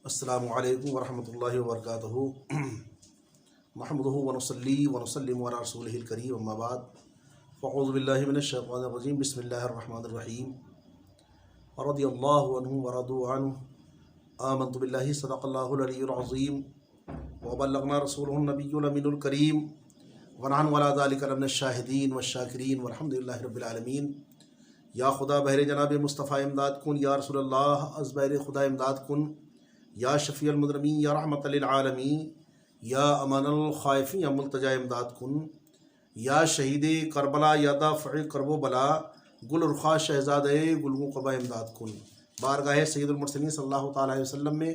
السلام علیکم ورحمۃ اللہ وبرکاتہ نحمدہ ونصلی ونسلم علی رسولہ الکریم اما بعد فاعوذ باللہ من الشیطان الرجیم بسم اللہ الرحمن الرحیم رضی اللہ عنہ ورضوا عنہ آمنت باللہ صدق اللہ العلی العظیم وبلغنا رسولہ النبی الامین الکریم ونحن علی ذلک لمن الشاہدین والشاکرین والحمد للہ رب العالمین۔ یا خدا بہر جناب مصطفیٰ امداد کن، یا رسول اللہ از بہر خدا امداد کن، یا شفیع المذنبین، یا رحمت للعالمین، یا امان الخائفین، یا ملتجا امداد کن، یا شہید کربلا، یا دافع کرب و بلا، گل رخا شہزاد گلگوں قبا امداد کن۔ بارگاہ سید المرسلین صلی اللہ تعالیٰ علیہ وسلم میں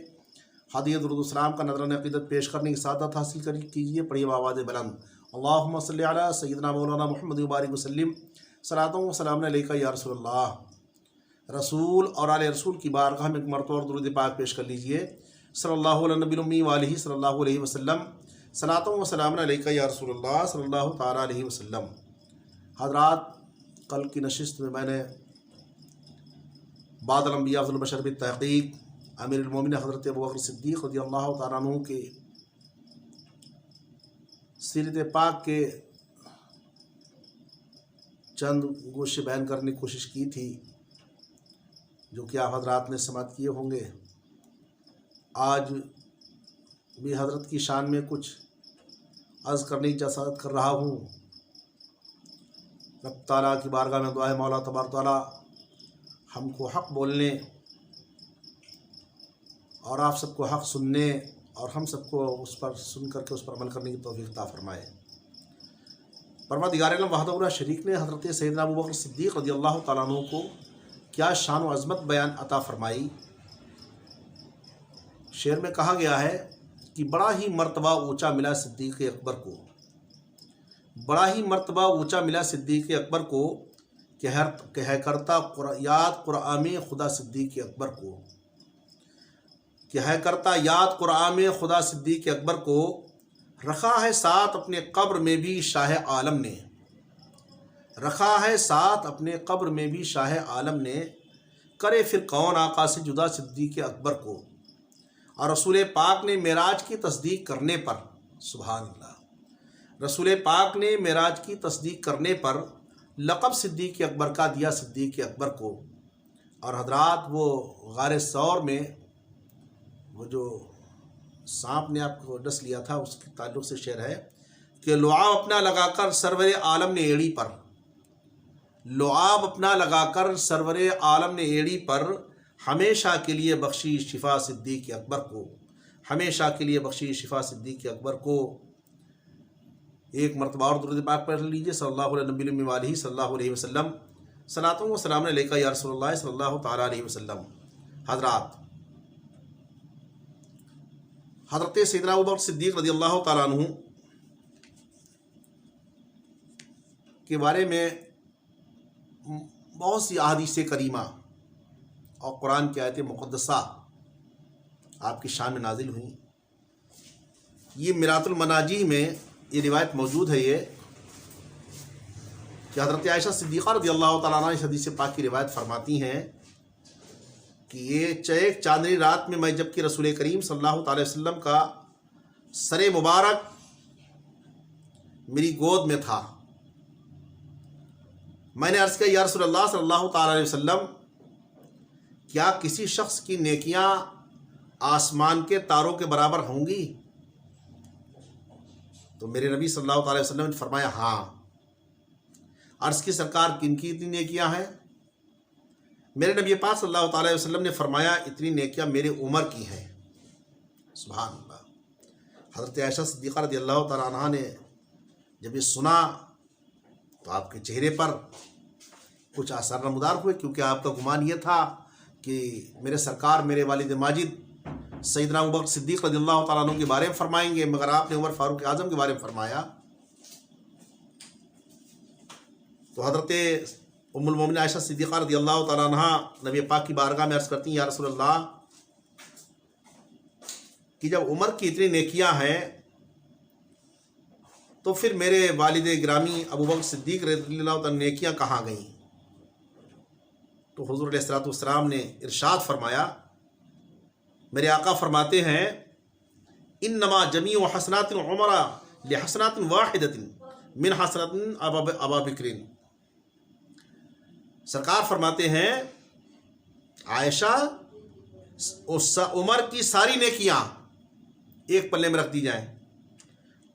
ہدیہ درود السلام کا نذرانہ عقیدت پیش کرنے کی سعادت حاصل کیجیے۔ پڑھیے آواز بلند، اللہم صلی علی سیدنا مولانا محمد مبارک وسلم، صلاۃ و سلام علیکہ یا رسول اللہ۔ رسول اور آل رسول کی بارگاہ میں ایک مرتبہ اور درود پاک پیش کر لیجئے۔ صلی اللہ علیہ نبی الامی والہ صلی اللہ علیہ وسلم، صلاۃ و سلام علیکہ یا رسول اللہ صلی اللہ تعالیٰ علیہ وسلم۔ حضرات، کل کی نشست میں نے بعد الانبیاء افضل البشر بالتحقیق امیر المومنین حضرت ابوبکر صدیق رضی اللہ تعالیٰ عنہ کے سیرت پاک کے چند گوشے بیان کرنے کی کوشش کی تھی، جو کہ آپ حضرات نے سماعت کیے ہوں گے۔ آج بھی حضرت کی شان میں کچھ عرض کرنے کی جسارت کر رہا ہوں۔ رب تعالیٰ کی بارگاہ میں دعا ہے مولا تبارک تعالیٰ ہم کو حق بولنے اور آپ سب کو حق سننے اور ہم سب کو اس پر سن کر کے اس پر عمل کرنے کی توفیق عطا فرمائے۔ پروردگار عالم وحدہ لا شریک نے حضرت سیدنا ابوبکر صدیق رضی اللہ تعالیٰ عنہ کو کیا شان و عظمت بیان عطا فرمائی۔ شعر میں کہا گیا ہے کہ بڑا ہی مرتبہ اونچا ملا صدیق اکبر کو، بڑا ہی مرتبہ اونچا ملا صدیق اکبر کو، کہ ہے کرتا یاد قرآن میں خدا صدیق اکبر کو، کہ ہے کرتا یاد قرآن میں خدا صدیق اکبر کو، رکھا ہے ساتھ اپنے قبر میں بھی شاہ عالم نے، رکھا ہے ساتھ اپنے قبر میں بھی شاہ عالم نے، کرے پھر کون آقا سے جدا صدیق اکبر کو۔ اور رسول پاک نے معراج کی تصدیق کرنے پر، سبحان اللہ، رسول پاک نے معراج کی تصدیق کرنے پر لقب صدیق اکبر کا دیا صدیق اکبر کو۔ اور حضرات، وہ غار ثور میں وہ جو سانپ نے آپ کو ڈس لیا تھا، اس کے تعلق سے شعر ہے کہ لعاب اپنا لگا کر سرور عالم نے ایڑی پر، لعاب اپنا لگا کر سرور عالم نے ایڑی پر، ہمیشہ کے لیے بخشی شفا صدیق اکبر کو، ہمیشہ کے لیے بخشی شفا صدیق اکبر کو۔ ایک مرتبہ اور درود پاک پڑھ لیجیے، صلی اللہ علیہ نبی الامی والہ صلی اللہ علیہ وسلم، صلاۃ و سلام علیکہ یا رسول اللہ صلی اللہ تعالیٰ علیہ وسلم۔ حضرات، حضرت سیدنا ابوبکر صدیق رضی اللہ تعالیٰ عنہ کے بارے میں بہت سی احادیث کریمہ اور قرآن کی آیت مقدسہ آپ کی شان میں نازل ہوئیں۔ یہ میرات المناجی میں یہ روایت موجود ہے، یہ کہ حضرت عائشہ صدیقہ رضی اللہ تعالیٰ عنہ اس حدیث پاک کی روایت فرماتی ہیں کہ یہ ایک چاندنی رات میں جب کہ رسول کریم صلی اللہ تعالی وسلم کا سر مبارک میری گود میں تھا، میں نے عرض کیا یا رسول اللہ صلی اللہ تعالی علیہ وسلم، کیا کسی شخص کی نیکیاں آسمان کے تاروں کے برابر ہوں گی؟ تو میرے نبی صلی اللہ تعالی وسلم نے فرمایا ہاں۔ عرض کی سرکار کن کی اتنی نیکیاں ہیں؟ میرے نبی پاک صلی اللہ تعالی وسلم نے فرمایا اتنی نیکیاں میرے عمر کی ہیں۔ سبحان اللہ۔ حضرت عائشہ صدیقہ رضی اللہ تعالیٰ عنہ نے جب یہ سنا تو آپ کے چہرے پر کچھ آثار نمودار ہوئے، کیونکہ آپ کا گمان یہ تھا کہ میرے سرکار میرے والد ماجد سیدنا ابوبکر صدیق رضی اللہ تعالیٰ عنہ کے بارے میں فرمائیں گے، مگر آپ نے عمر فاروق اعظم کے بارے میں فرمایا۔ تو حضرت ام المومنین عائشہ صدیقہ رضی اللہ تعالیٰ عنہ نبی پاک کی بارگاہ میں عرض کرتی ہیں یا رسول اللہ، کہ جب عمر کی اتنی نیکیاں ہیں تو پھر میرے والد گرامی ابوبکر صدیق رضی اللہ تعالیٰ نیکیاں کہاں گئیں؟ تو حضور علیہ الصلوۃ والسلام نے ارشاد فرمایا میرے آقا فرماتے ہیں انما جمیع حسنات عمر لحسنات واحدۃ من حسنات ابا بکر. سرکار فرماتے ہیں عائشہ عمر کی ساری نیکیاں ایک پلے میں رکھ دی جائیں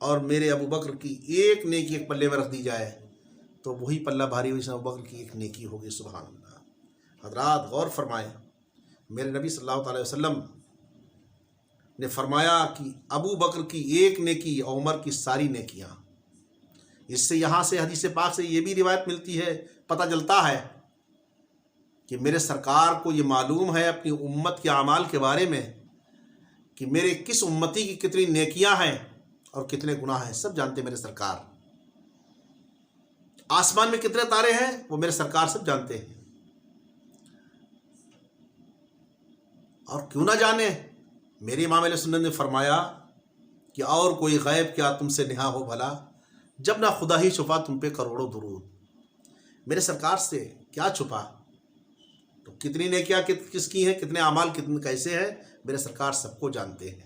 اور میرے ابو بکر کی ایک نیکی ایک پلے میں رکھ دی جائے تو وہی پلہ بھاری ہوئی ابو بکر کی ایک نیکی ہوگی. سبحان اللہ. حضرات غور فرمائیں, میرے نبی صلی اللہ علیہ وسلم نے فرمایا کہ ابو بکر کی ایک نیکی اور عمر کی ساری نیکیاں. اس سے یہاں سے حدیث پاک سے یہ بھی روایت ملتی ہے, پتہ چلتا ہے کہ میرے سرکار کو یہ معلوم ہے اپنی امت کے اعمال کے بارے میں کہ میرے کس امتی کی کتنی نیکیاں ہیں اور کتنے گناہ ہیں, سب جانتے میرے سرکار. آسمان میں کتنے تارے ہیں وہ میرے سرکار سب جانتے ہیں. اور کیوں نہ جانے, میرے امام علیہ سنت نے فرمایا کہ اور کوئی غیب کیا تم سے نہا ہو بھلا, جب نہ خدا ہی چھپا تم پہ کروڑوں درود. میرے سرکار سے کیا چھپا, تو کتنی نیکیاں کس کی ہیں, کتنے اعمال کتنے کیسے ہیں, میرے سرکار سب کو جانتے ہیں.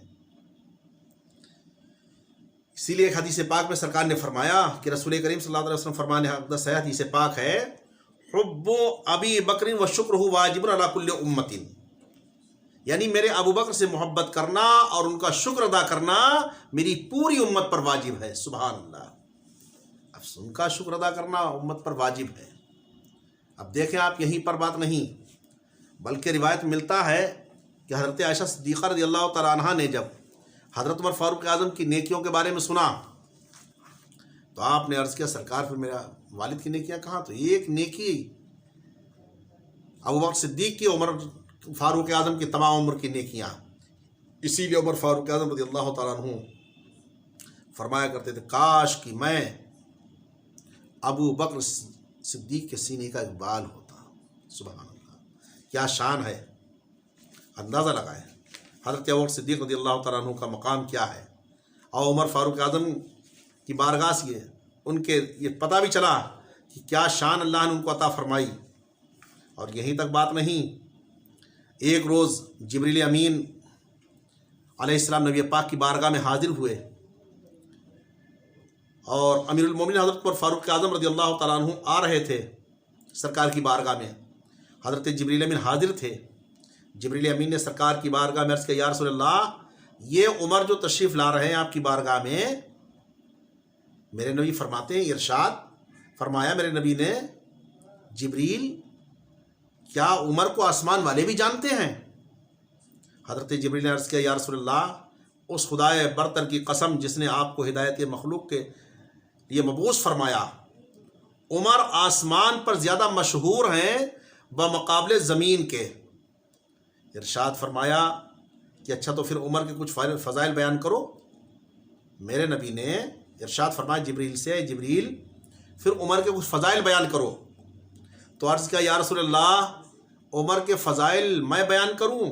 اسی لیے ایک حدیث پاک میں سرکار نے فرمایا کہ رسول کریم صلی اللہ علیہ وسلم فرمانے اقدس ہے, حدیث پاک ہے حب ابی بکر و شکرہ واجب علی کل امت, یعنی میرے ابو بکر سے محبت کرنا اور ان کا شکر ادا کرنا میری پوری امت پر واجب ہے. سبحان اللہ. اب ان کا شکر ادا کرنا امت پر واجب ہے. اب دیکھیں آپ, یہیں پر بات نہیں بلکہ روایت ملتا ہے کہ حضرت عائشہ صدیقہ رضی اللہ تعالیٰ عنہ نے جب حضرت عمر فاروق اعظم کی نیکیوں کے بارے میں سنا تو آپ نے عرض کیا سرکار پھر میرا والد کی نیکیاں کہاں, تو ایک نیکی ابو بکر صدیق کی, عمر فاروق اعظم کی تمام عمر کی نیکیاں. اسی لیے عمر فاروق اعظم رضی اللہ تعالیٰ عنہ فرمایا کرتے تھے کاش کہ میں ابو بکر صدیق کے سینے کا ایک بال ہوتا. سبحان اللہ, کیا شان ہے, اندازہ لگائیں حضرت ابو بکر صدیق رضی اللہ تعالیٰ عنہ کا مقام کیا ہے, اور عمر فاروق اعظم کی بارگاہ سے ان کے یہ پتہ بھی چلا کہ کیا شان اللہ نے ان کو عطا فرمائی. اور یہیں تک بات نہیں, ایک روز جبریل امین علیہ السلام نبی پاک کی بارگاہ میں حاضر ہوئے اور امیر المومنین حضرت عمر فاروق اعظم رضی اللہ تعالیٰ عنہ آ رہے تھے سرکار کی بارگاہ میں. حضرت جبریل امین حاضر تھے. جبریل امین نے سرکار کی بارگاہ میں عرض کیا یا رسول اللہ, یہ عمر جو تشریف لا رہے ہیں آپ کی بارگاہ میں, میرے نبی فرماتے ہیں, ارشاد فرمایا میرے نبی نے, جبریل کیا عمر کو آسمان والے بھی جانتے ہیں؟ حضرت جبریل نے عرض کیا یا رسول اللہ, اس خدائے برتر کی قسم جس نے آپ کو ہدایت مخلوق کے لیے مبعوث فرمایا, عمر آسمان پر زیادہ مشہور ہیں بمقابلے زمین کے. ارشاد فرمایا کہ اچھا تو پھر عمر کے کچھ فضائل بیان کرو. میرے نبی نے ارشاد فرمایا جبریل سے, جبریل پھر عمر کے کچھ فضائل بیان کرو. تو عرض کیا یا رسول اللہ, عمر کے فضائل میں بیان کروں؟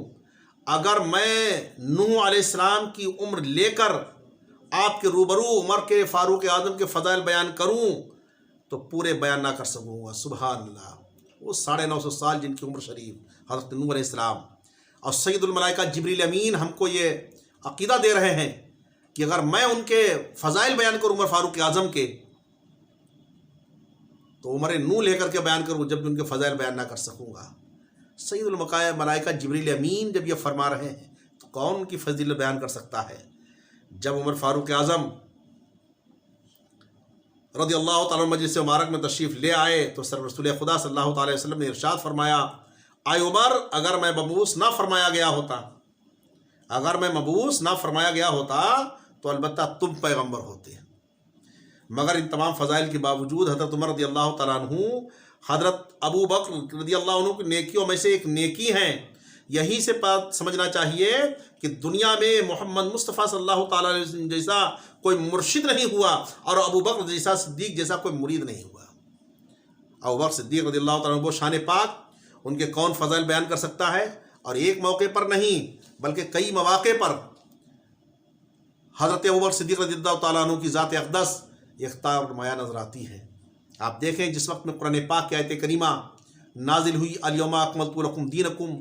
اگر میں نوح علیہ السلام کی عمر لے کر آپ کے روبرو عمر کے فاروق اعظم کے فضائل بیان کروں تو پورے بیان نہ کر سکوں گا. سبحان اللہ. وہ 950 سال جن کی عمر شریف حضرت نوح علیہ السلام, اور سید الملائکہ جبریل امین ہم کو یہ عقیدہ دے رہے ہیں کہ اگر میں ان کے فضائل بیان کروں عمر فاروق اعظم کے تو عمر نوح لے کر کے بیان کروں جب بھی ان کے فضائل بیان نہ کر سکوں گا. سید الملائکہ جبریل امین جب یہ فرما رہے ہیں تو کون ان کی فضیلت بیان کر سکتا ہے؟ جب عمر فاروق اعظم رضی اللہ تعالیٰ مجلس مبارک میں تشریف لے آئے تو رسول خدا صلی اللہ تعالی وسلم نے ارشاد فرمایا, آئے عمر, اگر میں مبعوث نہ فرمایا گیا ہوتا تو البتہ تم پیغمبر ہوتے. مگر ان تمام فضائل کے باوجود حضرت عمر رضی اللہ تعالیٰ عنہ حضرت ابو بکر رضی اللہ عنہ کی نیکیوں میں سے ایک نیکی ہیں. یہیں سے بات سمجھنا چاہیے کہ دنیا میں محمد مصطفیٰ صلی اللہ تعالیٰ علیہ وسلم جیسا کوئی مرشد نہیں ہوا اور ابو بکر جیسا صدیق جیسا کوئی مرید نہیں ہوا. ابو بکر صدیق رضی اللہ تعالیٰ عنہ وہ شان پاک, ان کے کون فضائل بیان کر سکتا ہے؟ اور ایک موقع پر نہیں بلکہ کئی مواقع پر حضرت ابو بکر صدیق رضی اللہ تعالیٰ عنہ کی ذات اقدس اختیار نمایاں نظر آتی ہے. آپ دیکھیں جس وقت میں قرآن پاک کی آیت کریمہ نازل ہوئی, الیوم اکملت لکم دینکم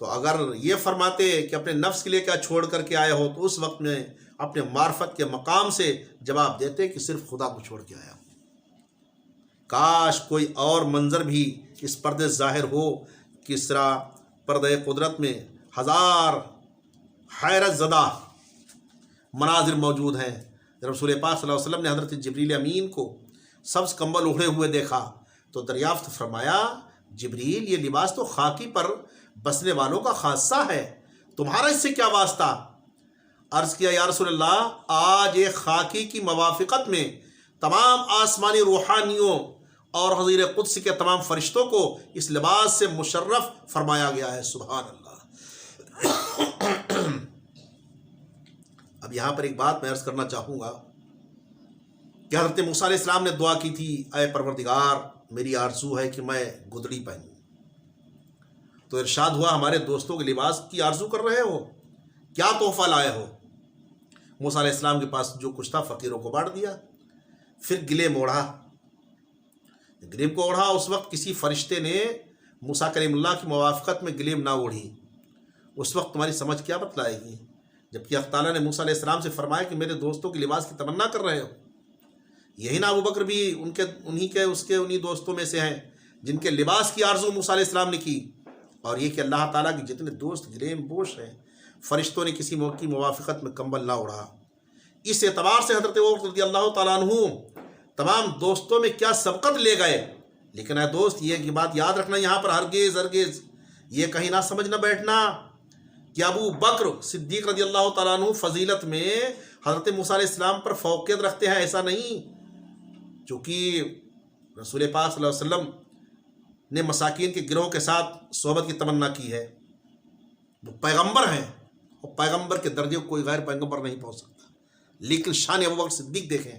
تو اگر یہ فرماتے کہ اپنے نفس کے لیے کیا چھوڑ کر کے آئے ہو، تو اس وقت میں اپنے معرفت کے مقام سے جواب دیتے کہ صرف خدا کو چھوڑ کے آیا ہوں۔ کاش کوئی اور منظر بھی اس پردے ظاہر ہو، کس طرح پردے قدرت میں ہزار حیرت زدہ مناظر موجود ہیں۔ رسول پاک صلی اللہ علیہ وسلم نے حضرت جبریل امین کو سبز کمبل اوڑھے ہوئے دیکھا تو دریافت فرمایا، جبریل یہ لباس تو خاکی پر بسنے والوں کا خاصہ ہے، تمہارا اس سے کیا واسطہ؟ عرض کیا، یا رسول اللہ، آج ایک خاکی کی موافقت میں تمام آسمانی روحانیوں اور حضور قدس کے تمام فرشتوں کو اس لباس سے مشرف فرمایا گیا ہے۔ سبحان اللہ۔ اب یہاں پر ایک بات میں عرض کرنا چاہوں گا کہ حضرت موسیٰ علیہ السلام نے دعا کی تھی، اے پروردگار میری آرزو ہے کہ میں گدڑی پہنوں، تو ارشاد ہوا ہمارے دوستوں کے لباس کی آرزو کر رہے ہو، کیا تحفہ لائے ہو؟ موسیٰ علیہ السلام کے پاس جو کچھ تھا فقیروں کو بانٹ دیا، پھر گلیم اوڑھا۔ گلیم کو اوڑھا، اس وقت کسی فرشتے نے موسیٰ کلیم اللہ کی موافقت میں گلیم نہ اوڑھی، اس وقت تمہاری سمجھ کیا بتلائے گی؟ جبکہ اللہ تعالیٰ نے موسیٰ علیہ السلام سے فرمایا کہ میرے دوستوں کے لباس کی تمنا کر رہے ہو۔ یہی نا ابو بکر بھی انہی دوستوں میں سے ہیں جن کے لباس کی آرزو موسیٰ علیہ السلام نے کی، اور یہ کہ اللہ تعالیٰ کے جتنے دوست گلیم پوش ہیں، فرشتوں نے کسی موقع کی موافقت میں کمبل نہ اڑا۔ اس اعتبار سے حضرت عمر رضی اللہ تعالیٰ عنہ تمام دوستوں میں کیا سبقت لے گئے۔ لیکن اے دوست، یہ بات یاد رکھنا یہاں پر ہرگز یہ کہیں نہ سمجھ نہ بیٹھنا کہ ابو بکر صدیق رضی اللہ تعالیٰ عنہ فضیلت میں حضرت موسیٰ علیہ السلام پر فوقیت رکھتے ہیں، ایسا نہیں۔ چونکہ رسول پاک صلی اللہ علیہ وسلم نے مساکین کے گروہ کے ساتھ صحبت کی تمنا کی ہے، وہ پیغمبر ہیں، اور پیغمبر کے درجے کو کوئی غیر پیغمبر نہیں پہنچ سکتا۔ لیکن شان ابو بکر صدیق دیکھیں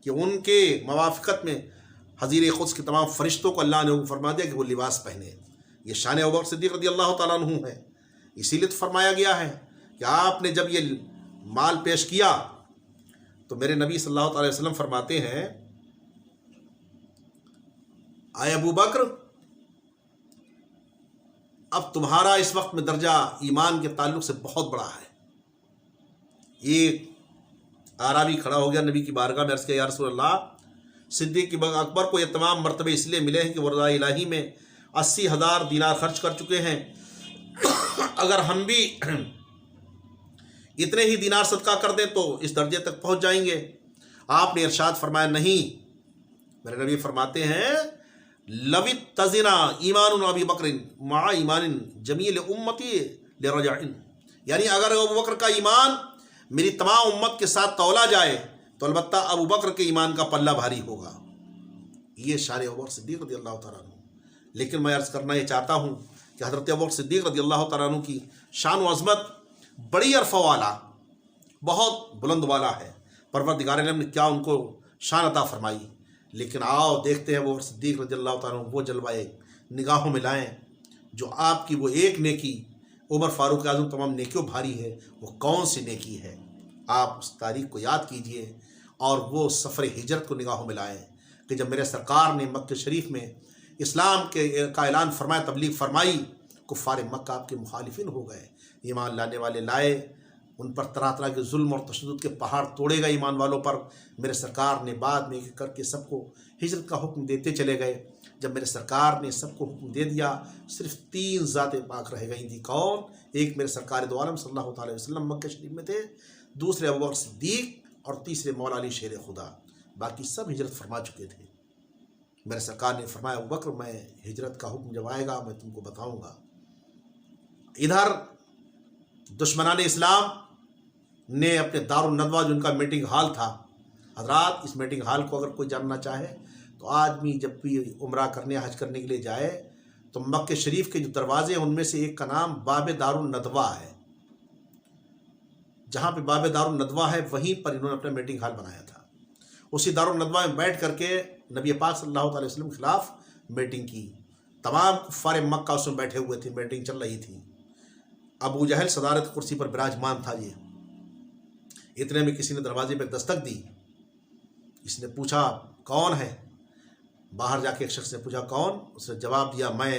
کہ ان کے موافقت میں حضور قدس کے تمام فرشتوں کو اللہ نے فرما دیا کہ وہ لباس پہنے۔ یہ شان ابو بکر صدیق رضی اللہ تعالیٰ عنہ ہے۔ اسی لیے تو فرمایا گیا ہے کہ آپ نے جب یہ مال پیش کیا تو میرے نبی صلی اللہ علیہ وسلم فرماتے ہیں، اے ابو بکر، اب تمہارا اس وقت میں درجہ ایمان کے تعلق سے بہت بڑا ہے۔ ایک اعرابی کھڑا ہو گیا نبی کی بارگاہ میں، عرض کیا، یا رسول اللہ، صدیق اکبر کو یہ تمام مرتبے اس لیے ملے ہیں کہ وہ رضا الہی میں 80,000 دینار خرچ کر چکے ہیں، اگر ہم بھی اتنے ہی دینار صدقہ کر دیں تو اس درجے تک پہنچ جائیں گے۔ آپ نے ارشاد فرمایا، نہیں۔ میرے نبی فرماتے ہیں، لوت تزنا ایمان ابی بکر مع ایمان جمیل امتی لرجع، یعنی اگر ابو بکر کا ایمان میری تمام امت کے ساتھ تولا جائے تو البتہ ابو بکر کے ایمان کا پلہ بھاری ہوگا۔ یہ شان ابو بکر صدیق رضی اللہ تعالیٰ عنہ۔ لیکن میں عرض کرنا یہ چاہتا ہوں کہ حضرت ابو بکر صدیق رضی اللہ تعالیٰ عنہ کی شان و عظمت بڑی عرفہ والا، بہت بلند والا ہے۔ پروردگار عالم نے کیا ان کو شان عطا فرمائی۔ لیکن آؤ دیکھتے ہیں ابو بکر صدیق رضی اللہ تعالیٰ عنہ وہ جلوائے نگاہوں میں لائیں جو آپ کی وہ ایک نیکی عمر فاروق اعظم تمام نیکیوں بھاری ہے، وہ کون سی نیکی ہے؟ آپ اس تاریخ کو یاد کیجئے اور وہ سفر ہجرت کو نگاہوں میں لائیں کہ جب میرے سرکار نے مکہ شریف میں اسلام کا اعلان فرمایا، تبلیغ فرمائی، کفار مکہ آپ کے مخالفین ہو گئے، ایمان لانے والے لائے، ان پر طرح طرح کے ظلم اور تشدد کے پہاڑ توڑے گئے ایمان والوں پر۔ میرے سرکار نے بعد میں کر کے سب کو ہجرت کا حکم دیتے چلے گئے۔ جب میرے سرکار نے سب کو حکم دے دیا، صرف 3 ذاتیں پاک رہ گئی تھیں۔ کون؟ ایک میرے سرکار دو عالم صلی اللہ علیہ وسلم مکہ شریف میں تھے، دوسرے ابو بکر صدیق، اور تیسرے مولا علی شیر خدا۔ باقی سب ہجرت فرما چکے تھے۔ میرے سرکار نے فرمایا، ابو بکر میں ہجرت کا حکم جب آئے گا میں تم کو بتاؤں گا۔ ادھر دشمنان اسلام نے اپنے دارالندوہ جو ان کا میٹنگ ہال تھا، حضرات اس میٹنگ ہال کو اگر کوئی جاننا چاہے تو آدمی جب بھی عمرہ کرنے حج کرنے کے لیے جائے تو مکہ شریف کے جو دروازے ہیں ان میں سے ایک کا نام باب دارالندوہ ہے۔ جہاں پہ باب دارالندوہ ہے وہیں پر انہوں نے اپنا میٹنگ ہال بنایا تھا۔ اسی دارالندوہ میں بیٹھ کر کے نبی پاک صلی اللہ علیہ وسلم کے خلاف میٹنگ کی۔ تمام کفار مکہ اس میں بیٹھے ہوئے تھے، میٹنگ چل رہی تھی۔ ابو جہل صدارت کرسی پر براجمان تھا۔ یہ اتنے میں کسی نے دروازے پہ دستک دی۔ اس نے پوچھا کون ہے؟ باہر جا کے ایک شخص نے پوچھا کون؟ اس نے جواب دیا میں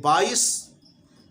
22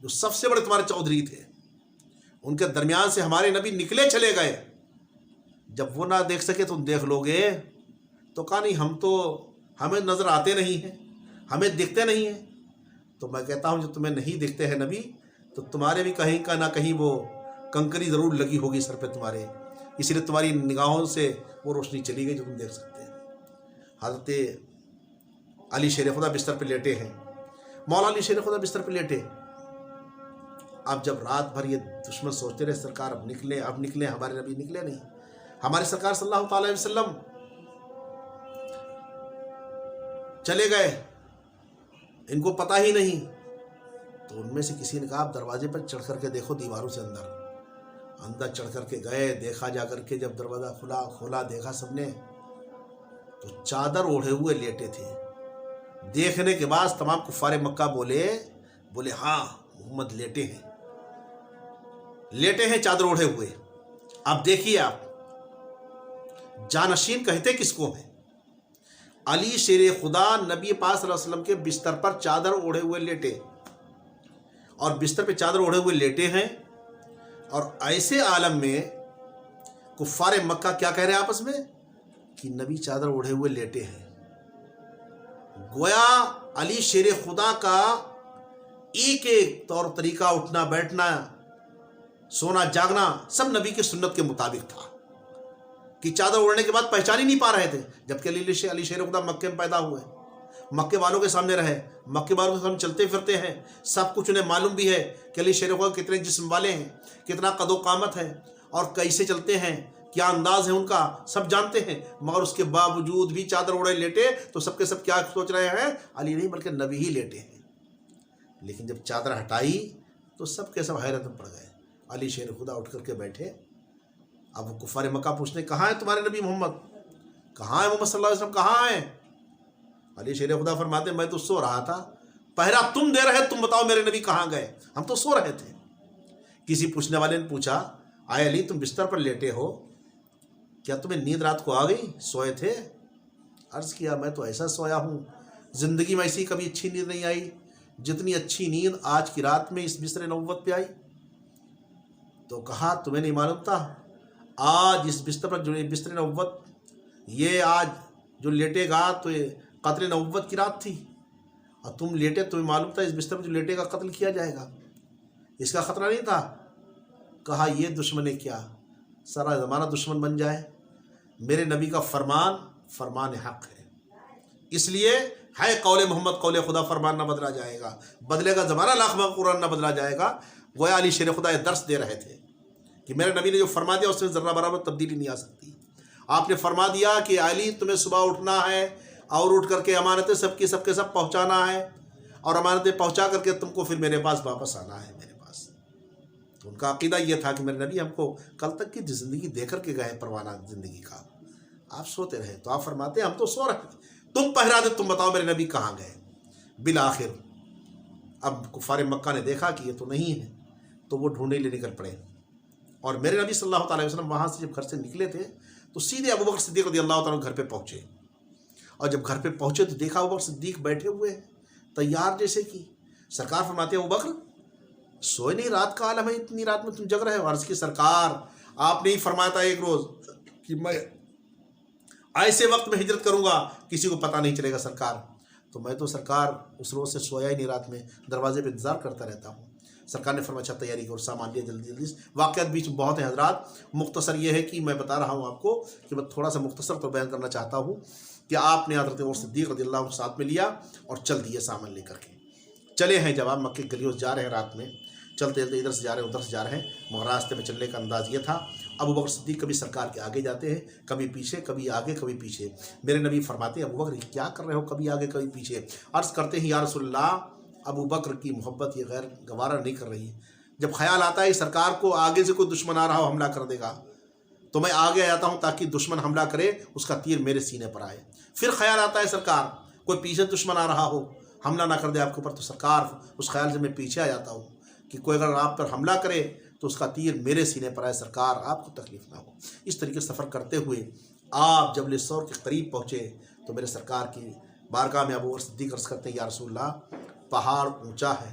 جو سب سے بڑے تمہارے چودھری تھے، ان کے درمیان سے ہمارے نبی نکلے چلے گئے، جب وہ نہ دیکھ سکے تم دیکھ لو گے، تو کہا نہیں ہمیں نظر آتے نہیں ہیں، ہمیں دکھتے نہیں ہیں۔ تو میں کہتا ہوں جو تمہیں نہیں دکھتے ہیں نبی، تو تمہارے بھی کہیں کا نہ کہیں وہ کنکری ضرور لگی ہوگی سر پہ تمہارے، اس لیے تمہاری نگاہوں سے وہ روشنی چلی گئی جو تم دیکھ سکتے ہیں۔ حضرت علی شیر خدا بستر پہ لیٹے ہیں، مولا علی شیر خدا بستر پہ لیٹے۔ اب جب رات بھر یہ دشمن سوچتے رہے سرکار اب نکلیں، ہمارے نبی نکلے نہیں، ہمارے سرکار صلی اللہ تعالی وسلم چلے گئے، ان کو پتہ ہی نہیں۔ تو ان میں سے کسی نے کہا آپ دروازے پر چڑھ کر کے دیکھو، دیواروں سے اندر چڑھ کر کے گئے، دیکھا جا کر کے، جب دروازہ کھولا دیکھا سب نے، تو چادر اوڑھے ہوئے لیٹے تھے۔ دیکھنے کے بعد تمام کفار مکہ بولے ہاں محمد لیٹے ہیں چادر اوڑھے ہوئے۔ اب دیکھیے آپ جانشین کہتے کس کو ہیں؟ علی شیر خدا نبی پاک صلی اللہ علیہ وسلم کے بستر پر چادر اوڑھے ہوئے لیٹے، اور بستر پہ چادر اوڑھے ہوئے لیٹے ہیں، اور ایسے عالم میں کفار مکہ کیا کہہ رہے ہیں آپس میں کہ نبی چادر اوڑھے ہوئے لیٹے ہیں۔ گویا علی شیر خدا کا ایک طور طریقہ، اٹھنا بیٹھنا، سونا جاگنا، سب نبی کی سنت کے مطابق تھا، کہ چادر اوڑھنے کے بعد پہچان ہی نہیں پا رہے تھے، جبکہ علی شیر خدا مکے میں پیدا ہوئے، مکے والوں کے سامنے رہے، مکے والوں کے سامنے چلتے پھرتے ہیں، سب کچھ انہیں معلوم بھی ہے کہ علی شیر خدا کتنے جسم والے ہیں، کتنا قد و قامت ہے، اور کیسے چلتے ہیں، کیا انداز ہے ان کا، سب جانتے ہیں۔ مگر اس کے باوجود بھی چادر اوڑھے لیٹے تو سب کے سب کیا سوچ رہے ہیں؟ علی نہیں بلکہ نبی ہی لیٹے ہیں۔ لیکن جب چادر ہٹائی تو سب کے سب حیرت میں پڑ گئے۔ علی شیر خدا اٹھ کر کے بیٹھے۔ اب وہ کفار مکہ پوچھتے کہاں ہے تمہارے نبی محمد، کہاں ہے محمد صلی اللہ علیہ وسلم، کہاں ہیں؟ علی شیر خدا فرماتے میں تو سو رہا تھا، پہرا تم دے رہے، تم بتاؤ میرے نبی کہاں گئے، ہم تو سو رہے تھے۔ کسی پوچھنے والے نے پوچھا آئے علی تم بستر پر لیٹے ہو، کیا تمہیں نیند رات کو آ گئی، سوئے تھے؟ عرض کیا میں تو ایسا سویا ہوں، زندگی میں ایسی کبھی اچھی نیند نہیں آئی جتنی اچھی نیند آج کی رات میں اس بستر نبوت پہ آئی۔ تو کہا تمہیں نہیں معلوم تھا آج اس بستر پر جو بستر نبوت، یہ آج جو لیٹے گا تو یہ قتل نبوت کی رات تھی، اور تم لیٹے، تمہیں معلوم تھا اس بستر پر جو لیٹے گا قتل کیا جائے گا، اس کا خطرہ نہیں تھا؟ کہا یہ دشمن کیا سارا زمانہ دشمن بن جائے، میرے نبی کا فرمان حق ہے، اس لیے ہے قول محمد قول خدا، فرمان نہ بدلا جائے گا، بدلے گا زمانہ لاکھ بار قرآن نہ بدلا جائے گا۔ گویا علی شیر خدا یہ درس دے رہے تھے کہ میرے نبی نے جو فرما دیا اس میں ذرہ برابر تبدیلی نہیں آ سکتی۔ آپ نے فرما دیا کہ علی تمہیں صبح اٹھنا ہے اور اٹھ کر کے امانتیں سب کے سب پہنچانا ہے، اور امانتیں پہنچا کر کے تم کو پھر میرے پاس واپس آنا ہے میرے پاس۔ تو ان کا عقیدہ یہ تھا کہ میرے نبی ہم کو کل تک کی زندگی دے کر کے گئے، پروانہ زندگی کا، آپ سوتے رہے، تو آپ فرماتے ہیں ہم تو سو رہے ہیں، تم پہرا دے، تم بتاؤ میرے نبی کہاں گئے۔ بالآخر اب کفار مکہ نے دیکھا کہ یہ تو نہیں ہے، تو وہ ڈھونڈنے لیے نکل پڑے، اور میرے نبی صلی اللہ تعالی وسلم وہاں سے جب گھر سے نکلے تھے تو سیدھے ابوبکر صدیق رضی اللہ تعالیٰ گھر پہ پہنچے، اور جب گھر پہ پہنچے تو دیکھا ابوبکر صدیق بیٹھے ہوئے ہیں تیار جیسے کہ۔ سرکار فرماتے ہیں ابوبکر سوئے نہیں، رات کا عالم ہے، اتنی رات میں تم جگ رہے ہو؟ عرض کی سرکار آپ نے ہی فرمایا تھا ایک روز کہ میں ایسے وقت میں ہجرت کروں گا کسی کو پتہ نہیں چلے گا سرکار، تو میں تو سرکار اس روز سے سویا ہی نہیں، رات میں دروازے پہ انتظار کرتا رہتا ہوں۔ سرکار نے فرمایا اچھا تیاری کرو، سامان لیا جلدی جلدی۔ واقعات بیچ میں بہت ہیں حضرات، مختصر یہ ہے کہ میں بتا رہا ہوں آپ کو کہ میں تھوڑا سا مختصر تو بیان کرنا چاہتا ہوں کہ آپ نے حضرت عمر صدیق رضی اللہ عنہ ساتھ میں لیا اور چل دیے سامان لے کر کے۔ چلے ہیں جب آپ مکے گلیوں سے جا رہے ہیں، رات میں چلتے چلتے ادھر سے جا رہے ہیں ادھر سے جا رہے ہیں، مگر راستے میں چلنے کا انداز یہ تھا ابوبکر صدیق کبھی سرکار کے آگے جاتے ہیں، کبھی پیچھے، کبھی آگے کبھی پیچھے۔ میرے نبی فرماتے ہیں ابوبکر یہ کیا کر رہے ہو، کبھی آگے کبھی پیچھے؟ عرض کرتے ہیں یا رسول اللہ ابوبکر کی محبت یہ غیر گوارا نہیں کر رہی، جب خیال آتا ہے سرکار کو آگے سے کوئی دشمن آ رہا ہو حملہ کر دے گا تو میں آگے آتا ہوں تاکہ دشمن حملہ کرے اس کا تیر میرے سینے پر آئے، پھر خیال آتا ہے سرکار کوئی پیچھے دشمن آ رہا ہو حملہ نہ کر دے آپ کے اوپر، تو سرکار اس خیال سے میں پیچھے آ جاتا ہوں کہ کوئی اگر آپ پر حملہ کرے تو اس کا تیر میرے سینے پر آئے، سرکار آپ کو تکلیف نہ ہو۔ اس طریقے سے سفر کرتے ہوئے آپ جبل ثور کے قریب پہنچے تو میرے سرکار کی بارگاہ میں ابوبکر صدیق عرض کرتے ہیں یا رسول اللہ پہاڑ اونچا ہے،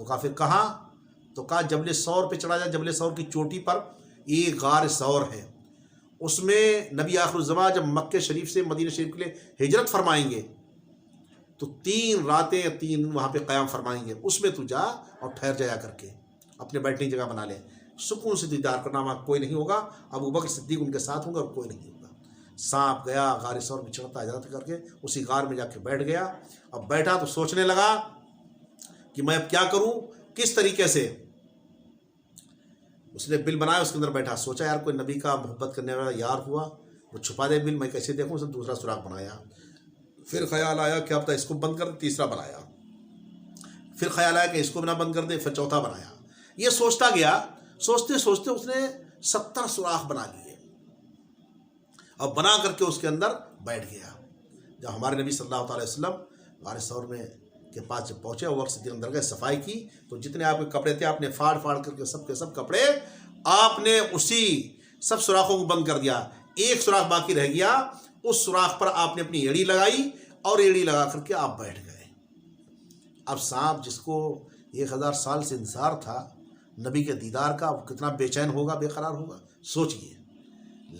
تو کہا پھر کہاں؟ تو کہا جبل ثور پہ چڑھا جائے. جبل ثور کی چوٹی پر ایک غار ثور ہے، اس میں نبی آخر الزمان جب مکہ شریف سے مدینہ شریف کے لیے ہجرت فرمائیں گے تو 3 راتیں 3 وہاں پہ قیام فرمائیں گے. اس میں تو جا اور ٹھہر جایا کر کے اپنے بیٹھنے کی جگہ بنا لے، سکون سے دیدار کرنا. وہاں کوئی نہیں ہوگا، ابو بکر صدیق ان کے ساتھ ہوں گے اور کوئی نہیں ہوگا. سانپ گیا غار ثور میں چڑھتا ہجرت کر کے اسی غار میں جا کے بیٹھ گیا. اب بیٹھا تو سوچنے لگا کہ میں اب کیا کروں، کس طریقے سے. اس نے بل بنایا، اس کے اندر بیٹھا. سوچا یار کوئی نبی کا محبت کرنے والا یار ہوا، وہ چھپا دے بل، میں کیسے دیکھوں. اس نے دوسرا سوراخ بنایا. پھر خیال آیا کہ اب تو اس کو بند کر دے. تیسرا بنایا. پھر خیال آیا کہ اس کو بھی نہ بند کر دے. پھر چوتھا بنایا. یہ سوچتا گیا. سوچتے سوچتے اس نے 70 سوراخ بنا لیے اور بنا کر کے اس کے اندر بیٹھ گیا. جب ہمارے نبی صلی اللہ علیہ وسلم غار ثور میں کے پاس جب پہنچے، وہ وقت صدیق اندر گئے، صفائی کی تو جتنے آپ کے کپڑے تھے آپ نے پھاڑ کر کے سب کے سب کپڑے آپ نے اسی سب سوراخوں کو بند کر دیا. ایک سوراخ باقی رہ گیا، اس سوراخ پر آپ نے اپنی ایڑی لگائی اور ایڑی لگا کر کے آپ بیٹھ گئے. اب سانپ جس کو 1000 سال سے انتظار تھا نبی کے دیدار کا، وہ کتنا بے چین ہوگا، بے قرار ہوگا، سوچئے.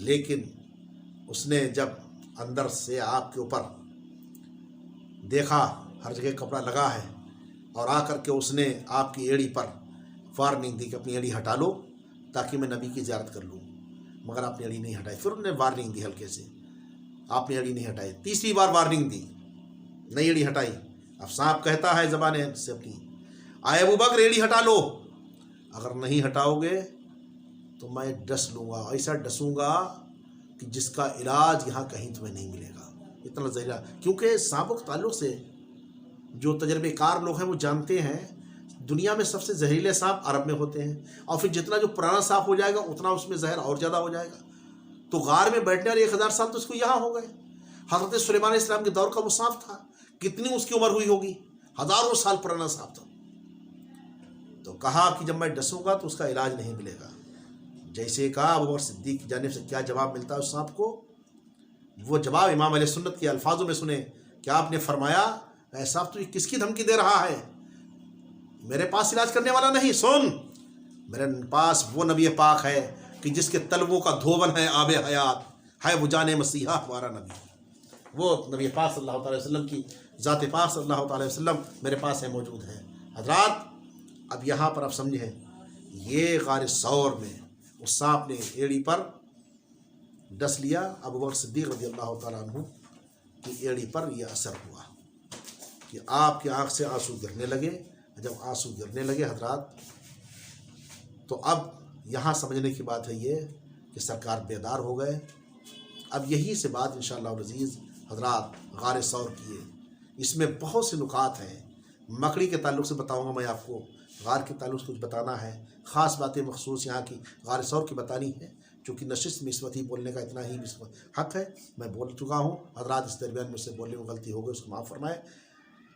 لیکن اس نے جب اندر سے آپ کے اوپر دیکھا ہر جگہ کپڑا لگا ہے اور آ کر کے اس نے آپ کی ایڑی پر وارننگ دی کہ اپنی ایڑی ہٹا لو تاکہ میں نبی کی زیارت کر لوں. مگر آپ نے ایڑی نہیں ہٹائی. پھر انہوں نے وارننگ دی ہلکے سے، آپ نے ایڑی نہیں ہٹائی. تیسری بار وارننگ دی، نہیں ایڑی ہٹائی. اب سانپ کہتا ہے زبان سے اپنی، آئے ابو بکر ایڑی ہٹا لو، اگر نہیں ہٹاؤ گے تو میں ڈس لوں گا، ایسا ڈسوں گا کہ جس کا علاج یہاں کہیں تمہیں نہیں ملے گا. اتنا زہریلا، کیونکہ سانپوں کے تعلق سے جو تجربے کار لوگ ہیں وہ جانتے ہیں دنیا میں سب سے زہریلے سانپ عرب میں ہوتے ہیں، اور پھر جتنا جو پرانا سانپ ہو جائے گا اتنا اس میں زہر اور زیادہ ہو جائے گا. تو غار میں بیٹھنے والے 1000 سال تو اس کو یہاں ہو گئے. حضرت سلیمان علیہ السلام کے دور کا وہ سانپ تھا، کتنی اس کی عمر ہوئی ہوگی، ہزاروں سال پرانا سانپ تھا. تو کہا کہ جب میں ڈسوں گا تو اس کا علاج نہیں ملے گا. جیسے کہا ابو بکر صدیق کی جانب سے کیا جواب ملتا ہے اس سانپ کو، وہ جواب امام علیہ سنت کے الفاظوں میں سنے کہ آپ نے فرمایا اے صاحب تو یہ کس کی دھمکی دے رہا ہے، میرے پاس علاج کرنے والا نہیں. سن، میرے پاس وہ نبی پاک ہے کہ جس کے تلووں کا دھوبن ہے آب حیات ہے، وہ جان مسیحا ہمارا نبی، وہ نبی پاک صلی اللہ تعالی وسلم کی ذات پاک صلی اللہ تعالی وسلم میرے پاس ہے، موجود ہے. حضرات اب یہاں پر آپ سمجھیں، یہ غار ثور میں اس سانپ نے ایڑی پر ڈس لیا. ابو بکر صدیق رضی اللہ تعالیٰ عنہ کی ایڑی پر یہ اثر ہوا کہ آپ کی آنکھ سے آنسو گرنے لگے. جب آنسو گرنے لگے حضرات، تو اب یہاں سمجھنے کی بات ہے یہ کہ سرکار بیدار ہو گئے. اب یہی سے بات انشاءاللہ العزیز حضرات غار ثور کی ہے. اس میں بہت سے نکات ہیں. مکڑی کے تعلق سے بتاؤں گا میں آپ کو، غار کے تعلق سے کچھ بتانا ہے، خاص باتیں مخصوص یہاں کی غار ثور کی بتانی ہے، چونکہ نشست میں اس وقت ہی بولنے کا اتنا ہی حق ہے. میں بول چکا ہوں. حضرات اس درمیان مجھ سے بولنے میں غلطی ہو گئی، اس کو معاف فرمائے.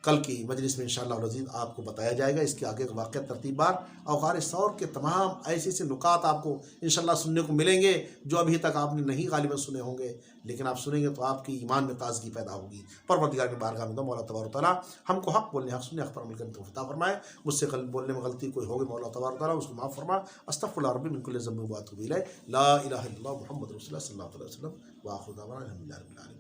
کل کی مجلس میں انشاءاللہ العزیز آپ کو بتایا جائے گا اس کے آگے واقعہ ترتیب بار، اور غار ثور کے تمام ایسے ایسے نکات آپ کو انشاءاللہ سننے کو ملیں گے جو ابھی تک آپ نے نہیں غالباً سنے ہوں گے، لیکن آپ سنیں گے تو آپ کی ایمان میں تازگی پیدا ہوگی. پروردگار کی بارگاہ میں مولا تبارک و تعالیٰ ہم کو حق بولنے، حق سننے، حق پر عمل کرنے کی توفیق عطا فرمائے. مجھ سے بولنے میں غلطی کوئی ہوگی مولا تبارک و تعالیٰ اس کو معاف فرما. استغفر اللہ ربی من کل ذنب و اتوب الیہ. لا الہ الا اللہ محمد رسول اللہ صلی اللہ علیہ وسلم. وآخر دعوانا الحمدللہ رب العالمین.